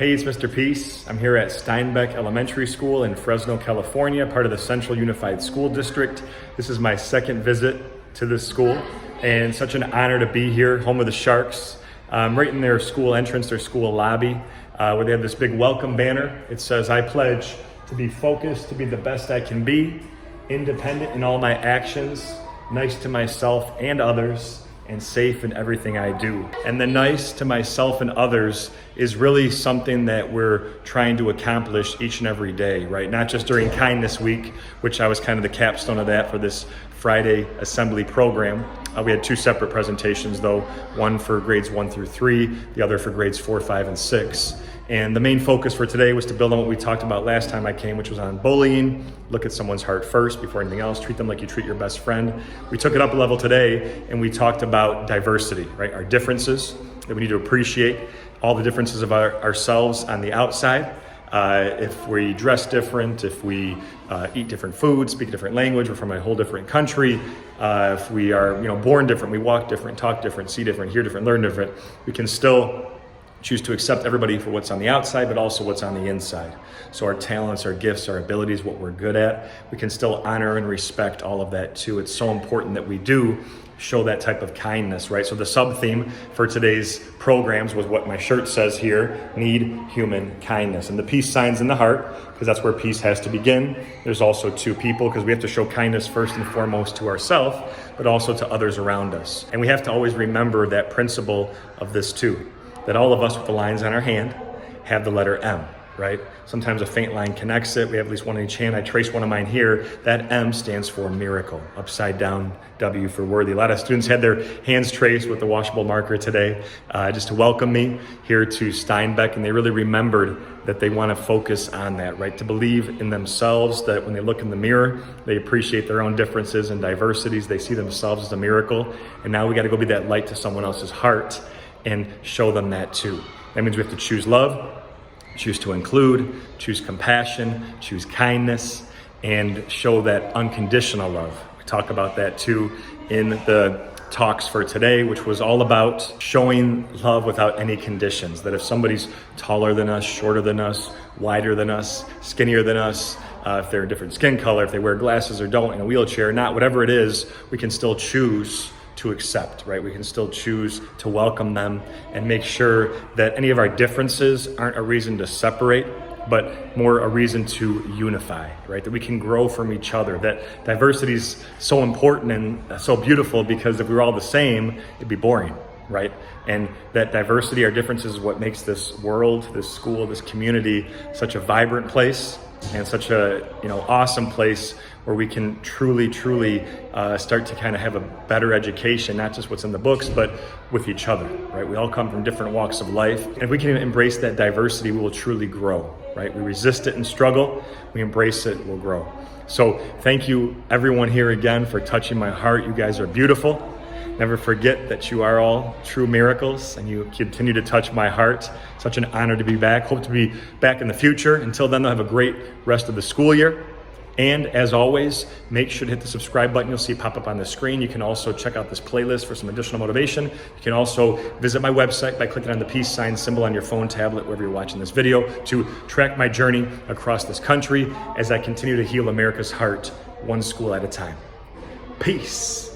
Hey, it's Mr. Peace. I'm here at Steinbeck Elementary School in Fresno, California, part of the Central Unified School District. This is my second visit to this school, and such an honor to be here, home of the Sharks. Right in their school entrance, their school lobby, where they have this big welcome banner. It says, "I pledge to be focused, to be the best I can be, independent in all my actions, nice to myself and others, and safe in everything I do." And the nice to myself and others is really something that we're trying to accomplish each and every day, right? Not just during Kindness Week, which I was kind of the capstone of that for this Friday assembly program. We had two separate presentations though, one for grades 1 through 3, the other for grades 4, 5, and 6. And the main focus for today was to build on what we talked about last time I came, which was on bullying. Look at someone's heart first before anything else. Treat them like you treat your best friend. We took it up a level today and we talked about diversity, right? Our differences, that we need to appreciate all the differences of ourselves on the outside. If we dress different, if we eat different food, speak a different language, we're from a whole different country, if we are born different, we walk different, talk different, see different, hear different, learn different, we can still choose to accept everybody for what's on the outside, but also what's on the inside. So our talents, our gifts, our abilities, what we're good at, we can still honor and respect all of that too. It's so important that we do show that type of kindness, right? So the sub-theme for today's programs was what my shirt says here, need human kindness. And the peace sign's in the heart, because that's where peace has to begin. There's also two people, because we have to show kindness first and foremost to ourselves, but also to others around us. And we have to always remember that principle of this too, that all of us with the lines on our hand have the letter M, right? Sometimes a faint line connects it. We have at least one in each hand. I traced one of mine here. That M stands for miracle, upside down W for worthy. A lot of students had their hands traced with the washable marker today, just to welcome me here to Steinbeck, and they really remembered that they want to focus on that, right? To believe in themselves, that when they look in the mirror, they appreciate their own differences and diversities. They see themselves as a miracle, and now we got to go be that light to someone else's heart and show them that too. That means we have to choose love, choose to include, choose compassion, choose kindness, and show that unconditional love. We talk about that too in the talks for today, which was all about showing love without any conditions. That if somebody's taller than us, shorter than us, wider than us, skinnier than us, if they're a different skin color, if they wear glasses or don't, in a wheelchair, not whatever it is, we can still choose to accept, right? We can still choose to welcome them and make sure that any of our differences aren't a reason to separate, but more a reason to unify, right? That we can grow from each other, that diversity is so important and so beautiful, because if we were all the same, it'd be boring, right? And that diversity, our differences, is what makes this world, this school, this community such a vibrant place and such a awesome place where we can truly start to kind of have a better education, not just what's in the books, but with each other, right? We all come from different walks of life. And if we can embrace that diversity, we will truly grow, right? We resist it and struggle. We embrace it, we'll grow. So thank you everyone here again for touching my heart. You guys are beautiful. Never forget that you are all true miracles, and you continue to touch my heart. Such an honor to be back. Hope to be back in the future. Until then, have a great rest of the school year. And as always, make sure to hit the subscribe button. You'll see it pop up on the screen. You can also check out this playlist for some additional motivation. You can also visit my website by clicking on the peace sign symbol on your phone, tablet, wherever you're watching this video, to track my journey across this country as I continue to heal America's heart, one school at a time. Peace.